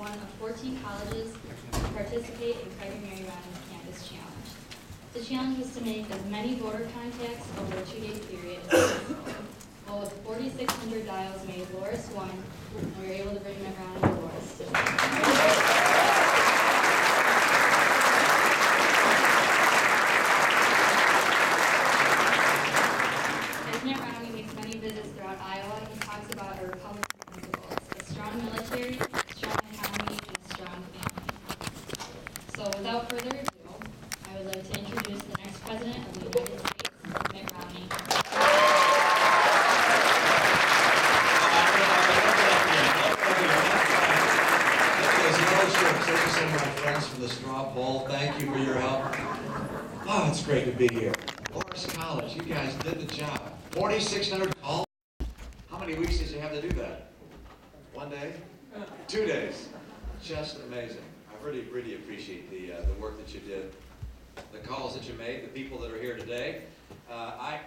one of 14 colleges to participate in Craig and Mary Rowney's Campus Challenge. The challenge was to make as many voter contacts over a 2-day period as possible. Well, with 4,600 dials made, Loris won, and we were able to bring Mitt Romney to Loris. As Mitt Romney makes many visits throughout Iowa, he talks about our Republican principles: a strong military, a strong economy, and a strong family. So without further ado, I would like to introduce the next President of the United States, Mitt Romney. Thank you so much, friends from the straw poll. Thank you for your help. Oh, it's great to be here. Loris College, you guys did the job. 4,600 calls. How many weeks did you have to do that? 1 day? 2 days. Just amazing. I really appreciate the work that you did, the calls that you made, the people that are here today. I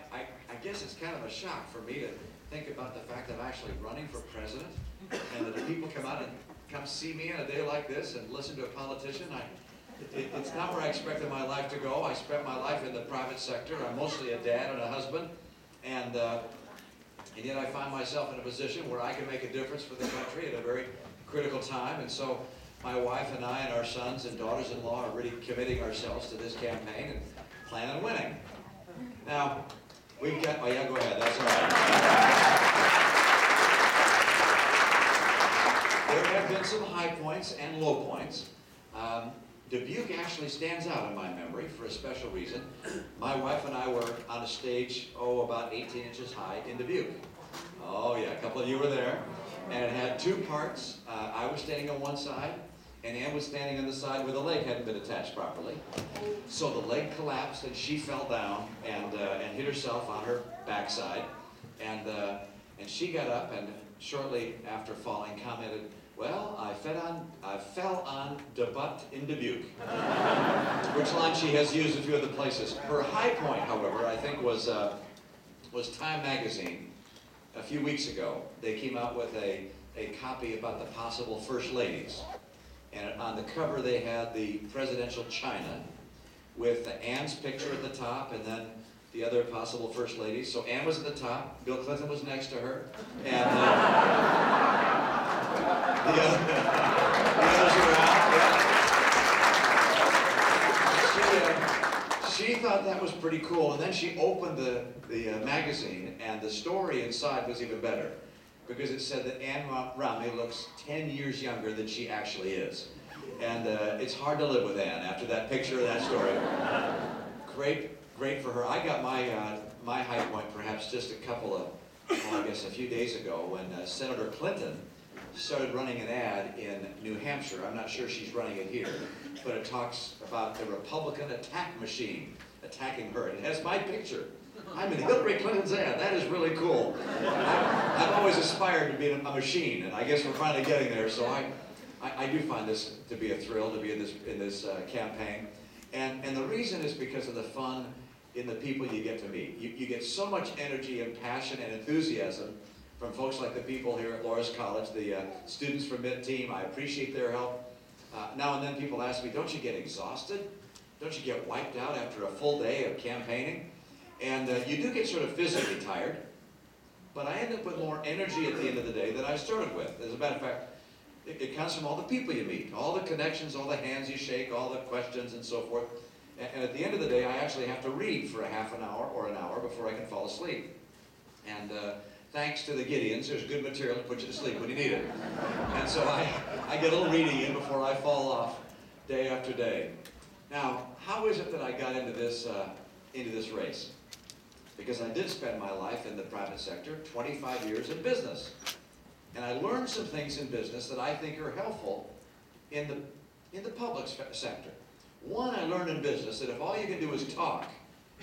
guess it's kind of a shock for me to think about the fact that I'm actually running for president, and that the people come out and come see me on a day like this and listen to a politician. It's not where I expected my life to go. I spent my life in the private sector. I'm mostly a dad and a husband, and yet I find myself in a position where I can make a difference for the country at a very critical time. And so my wife and I and our sons and daughters-in-law are really committing ourselves to this campaign and plan on winning. Now, we've got, oh yeah, go ahead, that's all right. There have been some high points and low points. Dubuque actually stands out in my memory for a special reason. My wife and I were on a stage, about 18 inches high in Dubuque. Oh yeah, a couple of you were there. And it had two parts. I was standing on one side, and Ann was standing on the side where the leg hadn't been attached properly. So the leg collapsed, and she fell down and hit herself on her backside. And she got up, and shortly after falling commented, "Well, I fell on the butt in Dubuque," which line she has used a few other places. Her high point, however, I think was Time Magazine. A few weeks ago, they came out with a copy about the possible first ladies. And on the cover, they had the presidential china with Ann's picture at the top, and then the other possible first ladies. So Ann was at the top, Bill Clinton was next to her, and the others around. She thought that was pretty cool, and then she opened the magazine, and the story inside was even better, because it said that Ann Romney looks 10 years younger than she actually is. And it's hard to live with Ann after that picture of that story. Great for her. I got my high point perhaps just a few days ago when Senator Clinton started running an ad in New Hampshire. I'm not sure she's running it here, but it talks about the Republican attack machine attacking her. And it has my picture. I'm in Hillary Clinton's ad. That is really cool. I've always aspired to be a machine, and I guess we're finally getting there. So I do find this to be a thrill to be in this campaign. And the reason is because of the fun in the people you get to meet. You get so much energy and passion and enthusiasm from folks like the people here at Loris College, the students from Mitt team. I appreciate their help. Now and then people ask me, don't you get exhausted? Don't you get wiped out after a full day of campaigning? And you do get sort of physically tired, but I end up with more energy at the end of the day than I started with. As a matter of fact, it comes from all the people you meet, all the connections, all the hands you shake, all the questions and so forth. And at the end of the day, I actually have to read for a half an hour or an hour before I can fall asleep. And thanks to the Gideons, there's good material to put you to sleep when you need it. And so I get a little reading in before I fall off day after day. Now, how is it that I got into this race? Because I did spend my life in the private sector, 25 years in business. And I learned some things in business that I think are helpful in the public sector. One, I learned in business that if all you can do is talk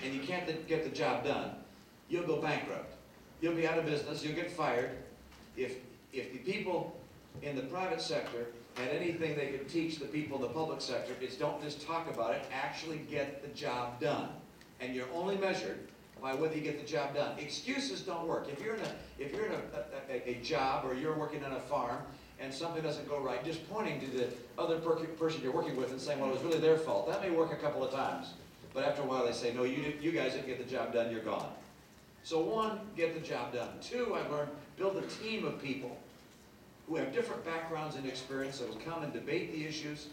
and you can't get the job done, you'll go bankrupt. You'll be out of business, you'll get fired. If the people in the private sector had anything they could teach the people in the public sector, it's don't just talk about it, actually get the job done. And you're only measured by whether you get the job done. Excuses don't work. If you're in a job or you're working on a farm and something doesn't go right, just pointing to the other person you're working with and saying, well, it was really their fault. That may work a couple of times, but after a while they say, no, you guys didn't get the job done, you're gone. So one, get the job done. Two, I've learned, build a team of people who have different backgrounds and experience that will come and debate the issues,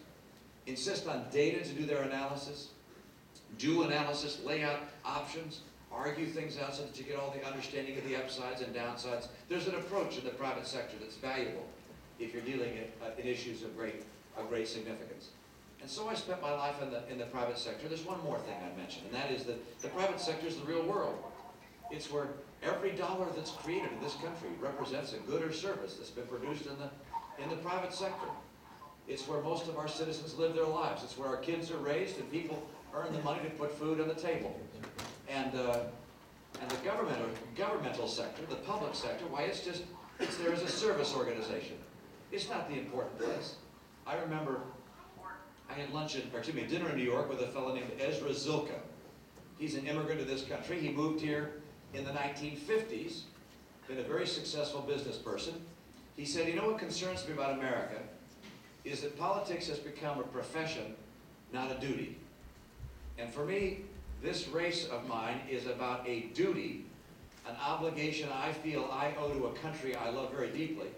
insist on data to do their analysis, do analysis, lay out options, argue things out so that you get all the understanding of the upsides and downsides. There's an approach in the private sector that's valuable if you're dealing in issues of great significance. And so I spent my life in the private sector. There's one more thing I mentioned, and that is that the private sector is the real world. It's where every dollar that's created in this country represents a good or service that's been produced in the private sector. It's where most of our citizens live their lives. It's where our kids are raised and people earn the money to put food on the table. And the governmental sector, the public sector, why, it's there as a service organization. It's not the important place. I remember I had dinner in New York with a fellow named Ezra Zilka. He's an immigrant to this country. He moved here in the 1950s, been a very successful business person. He said, you know what concerns me about America is that politics has become a profession, not a duty. And for me, this race of mine is about a duty, an obligation I feel I owe to a country I love very deeply,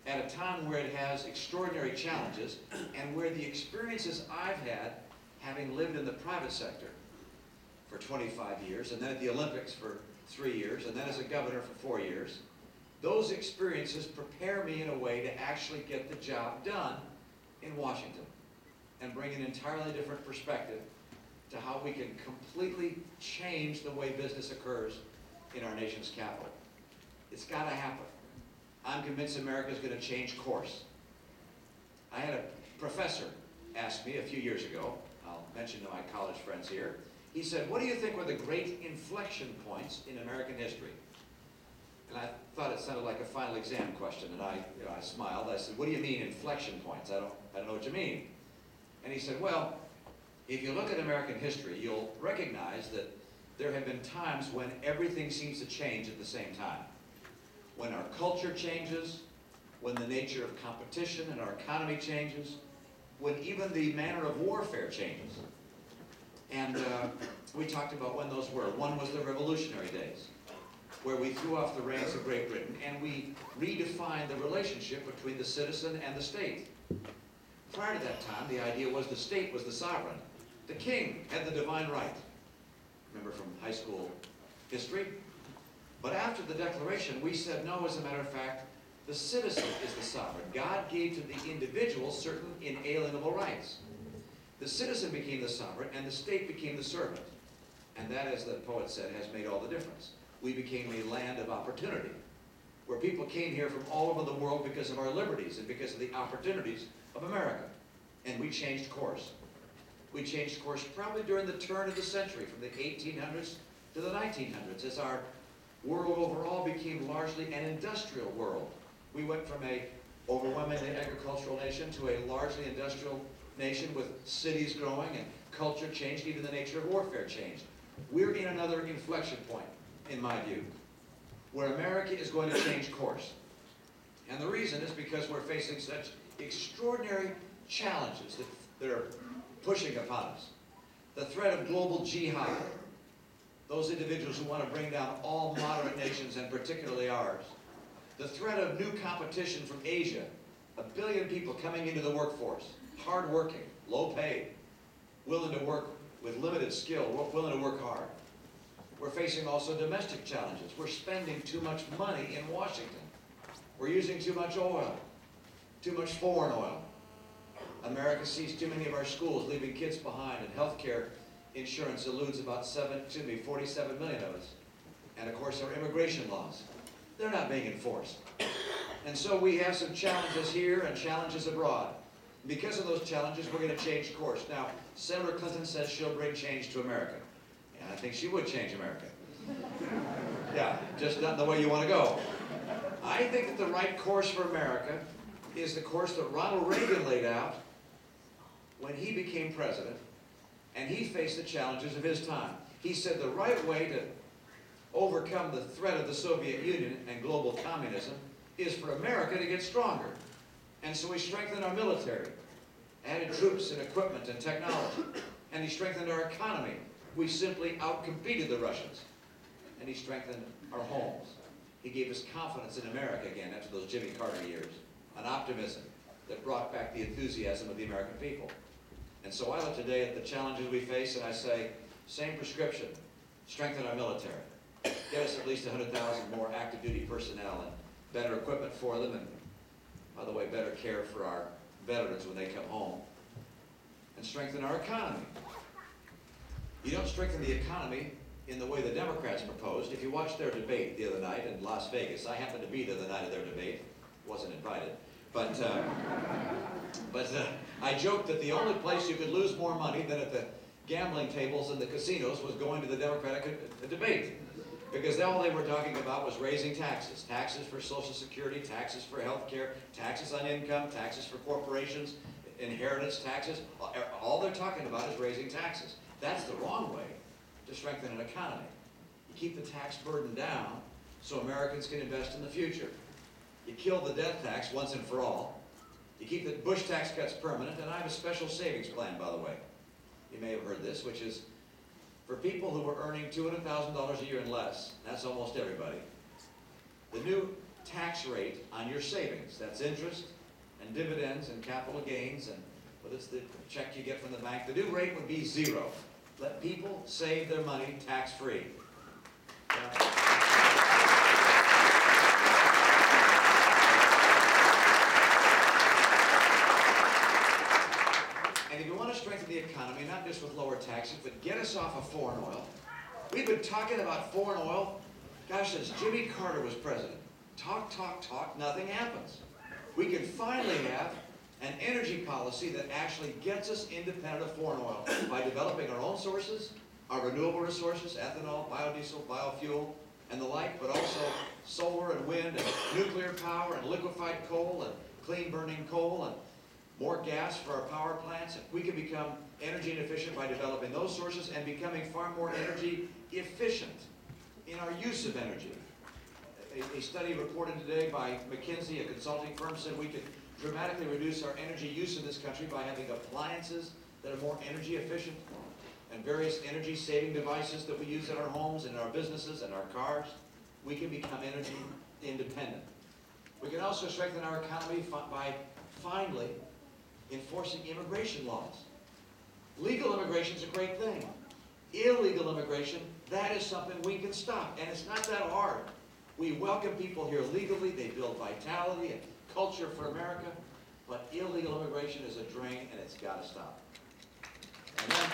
at a time where it has extraordinary challenges and where the experiences I've had, having lived in the private sector for 25 years, and then at the Olympics for 3 years, and then as a governor for 4 years, those experiences prepare me in a way to actually get the job done in Washington and bring an entirely different perspective to how we can completely change the way business occurs in our nation's capital. It's got to happen. I'm convinced America is going to change course. I had a professor ask me a few years ago, I'll mention to my college friends here, he said, what do you think were the great inflection points in American history? And I thought it sounded like a final exam question, and I smiled. I said, what do you mean inflection points? I don't know what you mean. And he said, well, if you look at American history, you'll recognize that there have been times when everything seems to change at the same time. When our culture changes, when the nature of competition and our economy changes, when even the manner of warfare changes. And we talked about when those were. One was the Revolutionary days, where we threw off the reins of Great Britain and we redefined the relationship between the citizen and the state. Prior to that time, the idea was the state was the sovereign. The king had the divine right. Remember from high school history? But after the Declaration, we said, no, as a matter of fact, the citizen is the sovereign. God gave to the individual certain inalienable rights. The citizen became the sovereign, and the state became the servant. And that, as the poet said, has made all the difference. We became a land of opportunity, where people came here from all over the world because of our liberties and because of the opportunities of America. And we changed course. We changed course probably during the turn of the century, from the 1800s to the 1900s, as our world overall became largely an industrial world. We went from a overwhelmingly agricultural nation to a largely industrial nation with cities growing and culture changed, even the nature of warfare changed. We're in another inflection point, in my view, where America is going to change course. And the reason is because we're facing such extraordinary challenges that are pushing upon us. The threat of global jihad, those individuals who want to bring down all moderate nations, and particularly ours. The threat of new competition from Asia, 1 billion people coming into the workforce, hard-working, low-paid, willing to work with limited skill, willing to work hard. We're facing also domestic challenges. We're spending too much money in Washington. We're using too much oil, too much foreign oil. America sees too many of our schools leaving kids behind, and health care insurance eludes about 47 million of us. And of course our immigration laws, they're not being enforced. And so we have some challenges here and challenges abroad. Because of those challenges, we're going to change course. Now, Senator Clinton says she'll bring change to America. And I think she would change America. Yeah, just not the way you want to go. I think that the right course for America is the course that Ronald Reagan laid out when he became president, and he faced the challenges of his time. He said the right way to overcome the threat of the Soviet Union and global communism is for America to get stronger. And so he strengthened our military, added troops and equipment and technology, and he strengthened our economy. We simply outcompeted the Russians. And he strengthened our homes. He gave us confidence in America again after those Jimmy Carter years, an optimism that brought back the enthusiasm of the American people. And so I look today at the challenges we face and I say, same prescription, strengthen our military. Get us at least 100,000 more active duty personnel and better equipment for them, and by the way, better care for our veterans when they come home. And strengthen our economy. You don't strengthen the economy in the way the Democrats proposed. If you watched their debate the other night in Las Vegas, I happened to be there the night of their debate, wasn't invited, but I joked that the only place you could lose more money than at the gambling tables and the casinos was going to the Democratic debate. Because all they were talking about was raising taxes. Taxes for Social Security, taxes for health care, taxes on income, taxes for corporations, inheritance taxes. All they're talking about is raising taxes. That's the wrong way to strengthen an economy. You keep the tax burden down so Americans can invest in the future. You kill the death tax once and for all. You keep the Bush tax cuts permanent, and I have a special savings plan, by the way. You may have heard this, which is for people who are earning $200,000 a year and less. That's almost everybody. The new tax rate on your savings, that's interest and dividends and capital gains, and whether it's the check you get from the bank, the new rate would be 0. Let people save their money tax-free. And if you want to strengthen the economy, not just with lower taxes, but get us off of foreign oil. We've been talking about foreign oil, gosh, since Jimmy Carter was president. Talk, talk, talk, nothing happens. We can finally have an energy policy that actually gets us independent of foreign oil by developing our own sources, our renewable resources, ethanol, biodiesel, biofuel, and the like, but also solar and wind and nuclear power and liquefied coal and clean burning coal and more gas for our power plants. We can become energy efficient by developing those sources and becoming far more energy efficient in our use of energy. A study reported today by McKinsey, a consulting firm, said we could dramatically reduce our energy use in this country by having appliances that are more energy efficient and various energy saving devices that we use in our homes and in our businesses and our cars. We can become energy independent. We can also strengthen our economy by finally enforcing immigration laws. Legal immigration is a great thing. Illegal immigration, that is something we can stop, and it's not that hard. We welcome people here legally, they build vitality and culture for America, but illegal immigration is a drain and it's got to stop. And then,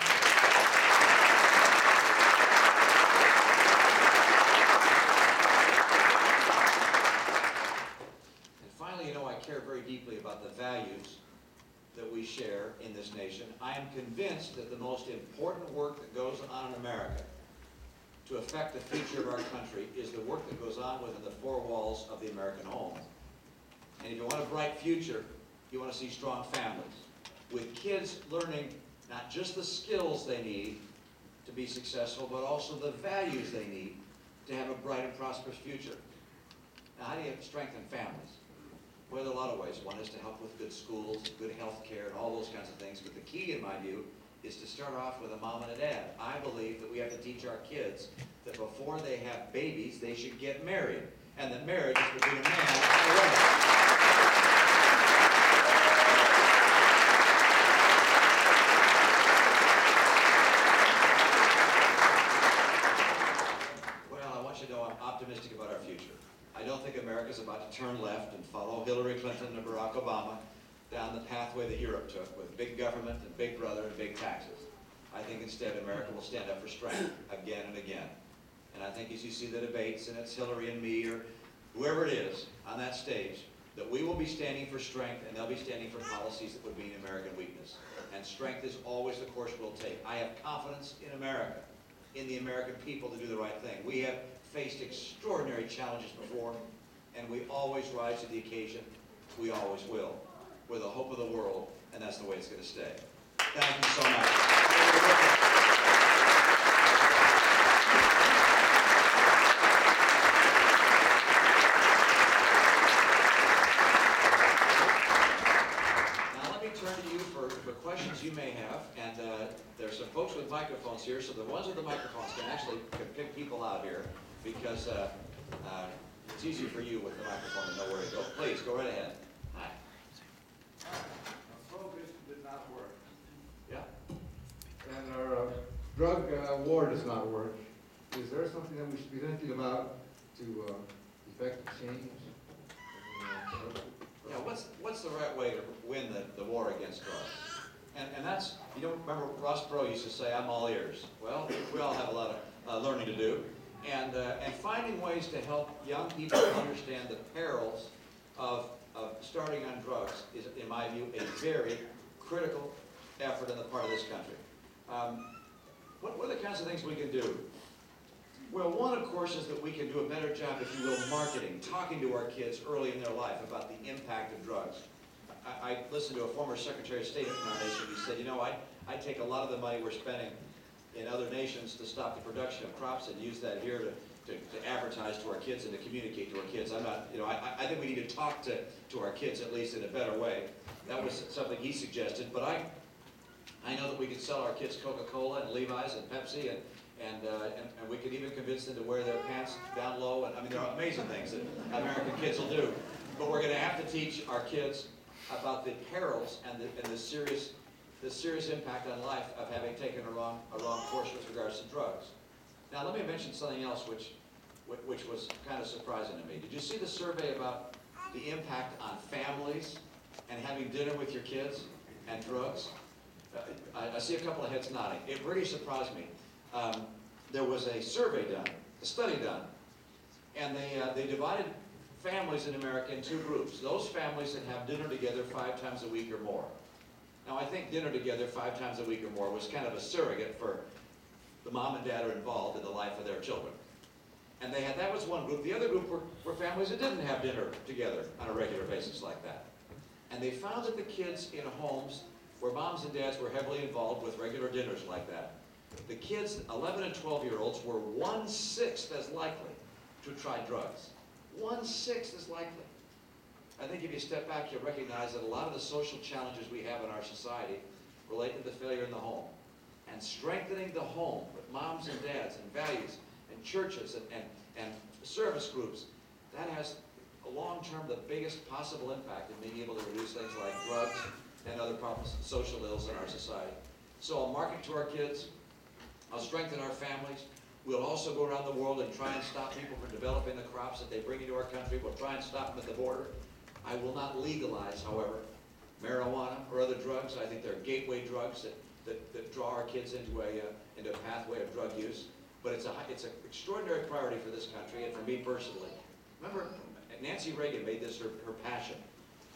finally, you know, I care very deeply about the values that we share in this nation. I am convinced that the most important work that goes on in America to affect the future of our country is the work that goes on within the four walls of the American home. And if you want a bright future, you want to see strong families with kids learning not just the skills they need to be successful, but also the values they need to have a bright and prosperous future. Now, how do you strengthen families? Well, there are a lot of ways. One is to help with good schools, good health care, and all those kinds of things. But the key, in my view, is to start off with a mom and a dad. I believe that we have to teach our kids that before they have babies, they should get married, and that marriage is between a man and a woman. Well, I want you to know I'm optimistic about our future. I don't think America's about to turn left and follow Hillary Clinton and Barack Obama down the pathway that Europe took with big government and big brother and big taxes. I think instead America will stand up for strength again and again. And I think as you see the debates, and it's Hillary and me or whoever it is on that stage, that we will be standing for strength and they'll be standing for policies that would mean American weakness. And strength is always the course we'll take. I have confidence in America, in the American people to do the right thing. We have faced extraordinary challenges before, and we always rise to the occasion. We always will. We're the hope of the world, and that's the way it's going to stay. Thank you so much. you may have, and there's some folks with microphones here, so the ones with the microphones can actually pick people out here, because it's easier for you with the microphone to know where to go. Please, go right ahead. Hi. Prohibition did not work, Yeah. and our drug war does not work. Is there something that we should be thinking about to effect a change? Yeah, what's the right way to win the war against drugs? And that's, you know, remember Ross Perot used to say, I'm all ears. Well, we all have a lot of learning to do. And finding ways to help young people understand the perils of starting on drugs is, in my view, a very critical effort on the part of this country. What are the kinds of things we can do? Well, one, of course, is that we can do a better job, if you will, marketing, talking to our kids early in their life about the impact of drugs. I listened to a former Secretary of State of our nation. He said, you know, I take a lot of the money we're spending in other nations to stop the production of crops and use that here to advertise to our kids and to communicate to our kids. I'm not, you know, I think we need to talk to our kids at least in a better way. That was something he suggested, but I know that we can sell our kids Coca-Cola and Levi's and Pepsi, and we can even convince them to wear their pants down low. And I mean, there are amazing things that American kids will do. But we're going to have to teach our kids about the perils and the serious impact on life of having taken a wrong course with regards to drugs. Now, let me mention something else which was kind of surprising to me. Did you see the survey about the impact on families and having dinner with your kids and drugs? I see a couple of heads nodding. It really surprised me. There was a survey done, a study done, and they divided families in America in two groups. Those families that have dinner together 5 times a week or more. Now, I think dinner together 5 times a week or more was kind of a surrogate for the mom and dad are involved in the life of their children. And that was one group. The other group were families that didn't have dinner together on a regular basis like that. And they found that the kids in homes where moms and dads were heavily involved with regular dinners like that, the kids, 11 and 12-year-olds, were 1/6 as likely to try drugs. 1/6 as likely. I think if you step back, you'll recognize that a lot of the social challenges we have in our society relate to the failure in the home. And strengthening the home with moms and dads and values and churches and service groups, that has a long-term the biggest possible impact in being able to reduce things like drugs and other problems, social ills in our society. So I'll market to our kids. I'll strengthen our families. We'll also go around the world and try and stop people from developing the crops that they bring into our country. We'll try and stop them at the border. I will not legalize, however, marijuana or other drugs. I think they're gateway drugs that draw our kids into a pathway of drug use. But it's an extraordinary priority for this country and for me personally. Remember, Nancy Reagan made this her passion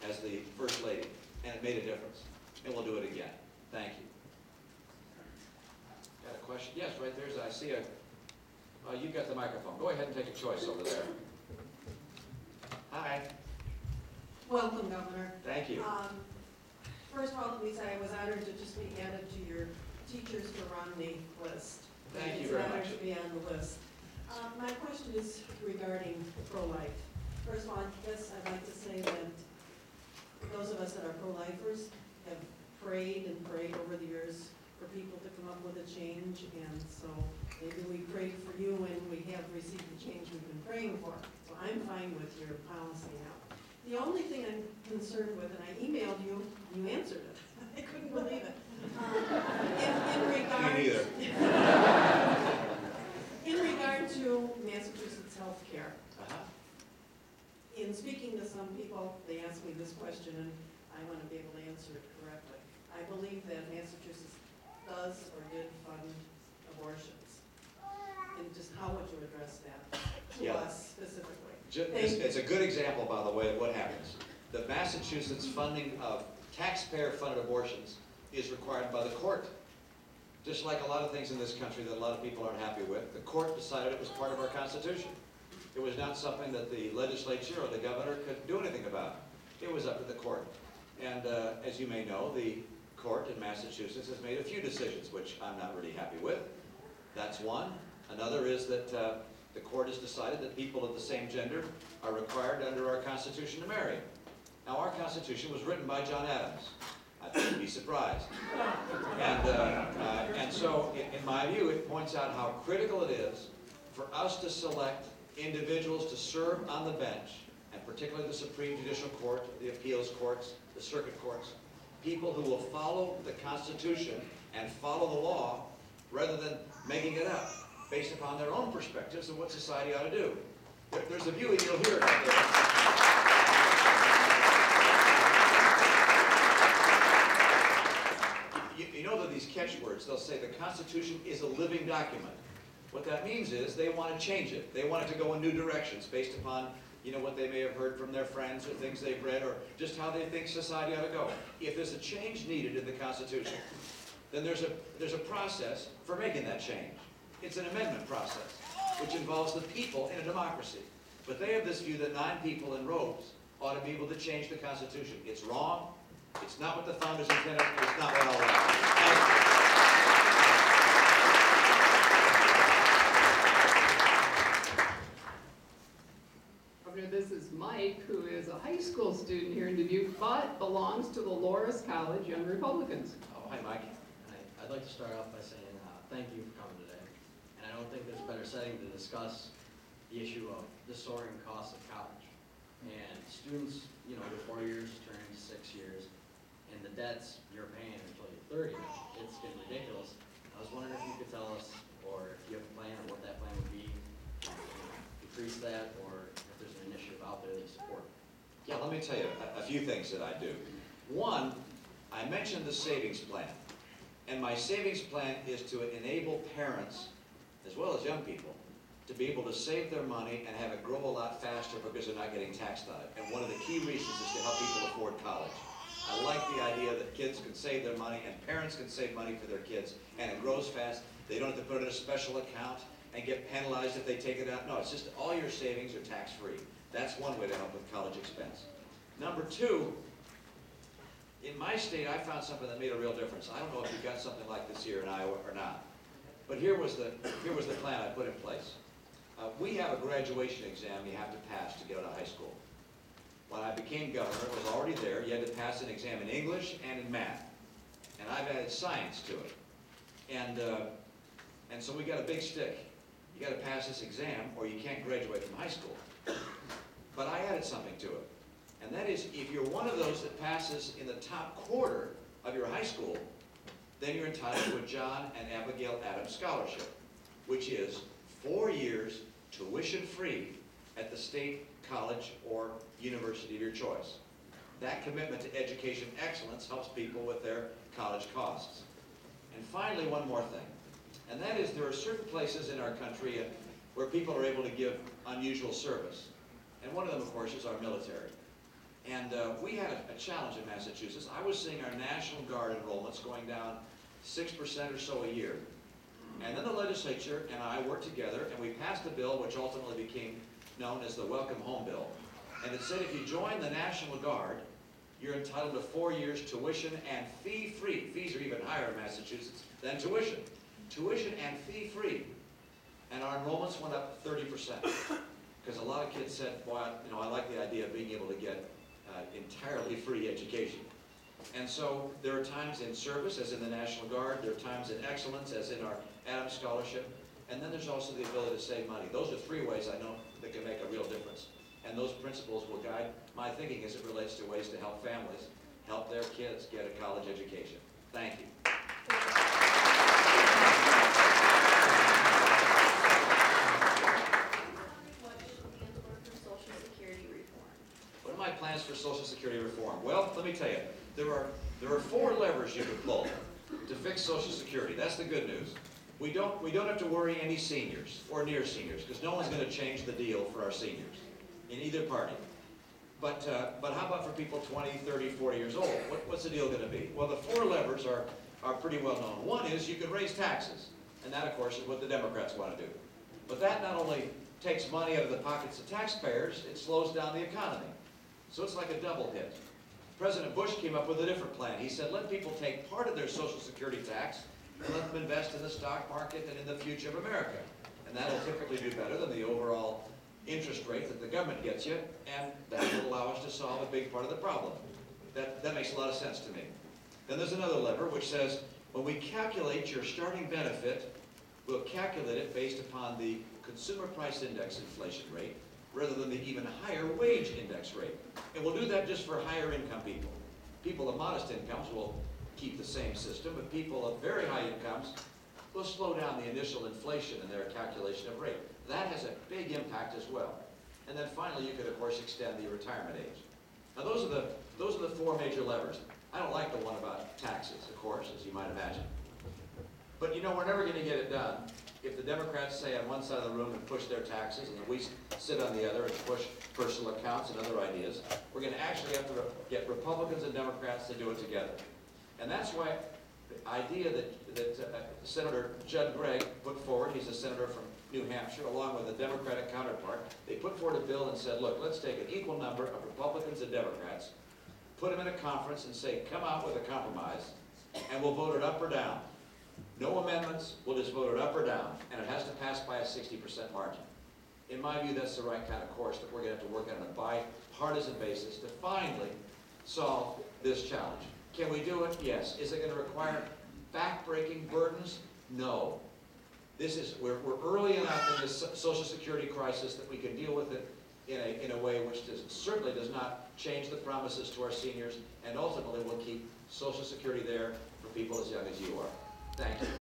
as the First Lady, and it made a difference. And we'll do it again. Thank you. Got a question? Yes, right there's, I see a, you got the microphone. Go ahead and take a choice over there. Hi. Welcome, Governor. Thank you. First of all, let me say I was honored to just be added to your Teachers for Romney list. Thank you very much. It's an honor to be on the list. My question is regarding pro-life. First of all, I guess I'd like to say that those of us that are pro-lifers have prayed and prayed over the years for people to come up with a change, and so maybe we prayed for you and we have received the change we've been praying for. So I'm fine with your policy now. The only thing I'm concerned with, and I emailed you, you answered it. I couldn't believe it. In regard, Me neither. in regard to Massachusetts healthcare, in speaking to some people, they asked me this question, and I want to be able to answer it correctly. I believe that Massachusetts does or did fund abortions. And just how would you address that to us specifically? It's a good example, by the way, of what happens. The Massachusetts funding of taxpayer-funded abortions is required by the court. Just like a lot of things in this country that a lot of people aren't happy with, the court decided it was part of our Constitution. It was not something that the legislature or the governor could do anything about. It was up to the court. And as you may know, the court in Massachusetts has made a few decisions, which I'm not really happy with. That's one. Another is that the court has decided that people of the same gender are required under our Constitution to marry. Now, our Constitution was written by John Adams. I You'd be surprised. And so, in my view, it points out how critical it is for us to select individuals to serve on the bench, and particularly the Supreme Judicial Court, the appeals courts, the circuit courts, people who will follow the Constitution and follow the law rather than making it up based upon their own perspectives of what society ought to do. There's a view, and you'll hear it out there. You know that these catchwords, they'll say the Constitution is a living document. What that means is they want to change it. They want it to go in new directions based upon, you know, what they may have heard from their friends or things they've read or just how they think society ought to go. If there's a change needed in the Constitution, then there's a process for making that change. It's an amendment process, which involves the people in a democracy. But they have this view that 9 people in robes ought to be able to change the Constitution. It's wrong. It's not what the founders intended. It's not what all right. This is Mike, who is a high school student here in Dubuque, but belongs to the Loras College Young Republicans. Oh, hi, Mike. I'd like to start off by saying thank you for coming today. And I don't think there's a better setting to discuss the issue of the soaring cost of college. And students, you know, the 4 years turning to 6 years, and the debts you're paying until you're 30, it's getting ridiculous. I was wondering if you could tell us, or if you have a plan, or what that plan would be, to decrease that, or if there's an initiative out there that you support. Yeah, let me tell you a few things that I do. One, I mentioned the savings plan. And my savings plan is to enable parents, as well as young people, to be able to save their money and have it grow a lot faster because they're not getting taxed on it. And one of the key reasons is to help people afford college. I like the idea that kids can save their money and parents can save money for their kids, and it grows fast. They don't have to put it in a special account and get penalized if they take it out. No, it's just all your savings are tax-free. That's one way to help with college expense. Number two, in my state, I found something that made a real difference. I don't know if you've got something like this here in Iowa or not, but here was the plan I put in place. We have a graduation exam you have to pass to get out of high school. When I became governor, it was already there. You had to pass an exam in English and in math, and I've added science to it. And so we got a big stick. You got to pass this exam, or you can't graduate from high school. But I added something to it. And that is, if you're one of those that passes in the top quarter of your high school, then you're entitled to a John and Abigail Adams Scholarship, which is 4 years tuition-free at the state college or university of your choice. That commitment to education excellence helps people with their college costs. And finally, one more thing, and that is there are certain places in our country where people are able to give unusual service. And one of them, of course, is our military. And we had a challenge in Massachusetts. I was seeing our National Guard enrollments going down 6% or so a year. And then the legislature and I worked together, and we passed a bill which ultimately became known as the Welcome Home Bill. And it said if you join the National Guard, you're entitled to 4 years tuition and fee-free. Fees are even higher in Massachusetts than tuition. Tuition and fee-free. And our enrollments went up 30%. Because a lot of kids said, boy, you know, I like the idea of being able to get entirely free education. And so there are times in service, as in the National Guard. There are times in excellence, as in our Adams Scholarship. And then there's also the ability to save money. Those are 3 ways I know that can make a real difference. And those principles will guide my thinking as it relates to ways to help families help their kids get a college education. Thank you. What are my plans for Social Security reform? Well, let me tell you, there are 4 levers you can pull to fix Social Security. That's the good news. We don't have to worry any seniors or near seniors, because no one's going to change the deal for our seniors in either party. But how about for people 20, 30, 40 years old? What's the deal going to be? Well, the 4 levers are pretty well known. One is you can raise taxes, and that, of course, is what the Democrats want to do. But that not only takes money out of the pockets of taxpayers, it slows down the economy. So it's like a double hit. President Bush came up with a different plan. He said, let people take part of their Social Security tax and let them invest in the stock market and in the future of America. And that'll typically do better than the overall interest rate that the government gets you, and that will allow us to solve a big part of the problem. That makes a lot of sense to me. Then there's another lever which says, when we calculate your starting benefit, we'll calculate it based upon the consumer price index inflation rate rather than the even higher wage index rate. And we'll do that just for higher income people. People of modest incomes will keep the same system, but people of very high incomes will slow down the initial inflation in their calculation of rate. That has a big impact as well. And then finally, you could of course extend the retirement age. Now those are the four major levers. I don't like the one about taxes, of course, as you might imagine. But you know, we're never going to get it done if the Democrats say on one side of the room and push their taxes, and then we sit on the other and push personal accounts and other ideas. We're going to actually have to get Republicans and Democrats to do it together. And that's why the idea that Senator Judd Gregg put forward, he's a senator from New Hampshire, along with a Democratic counterpart, they put forward a bill and said, look, let's take an equal number of Republicans and Democrats, put them in a conference and say, come out with a compromise, and we'll vote it up or down. No amendments, we'll just vote it up or down, and it has to pass by a 60% margin. In my view, that's the right kind of course that we're going to have to work on a bipartisan basis to finally solve this challenge. Can we do it? Yes. Is it going to require back-breaking burdens? No. We're early enough in this Social Security crisis that we can deal with it in a way which certainly does not change the promises to our seniors, and ultimately will keep Social Security there for people as young as you are. Thank you.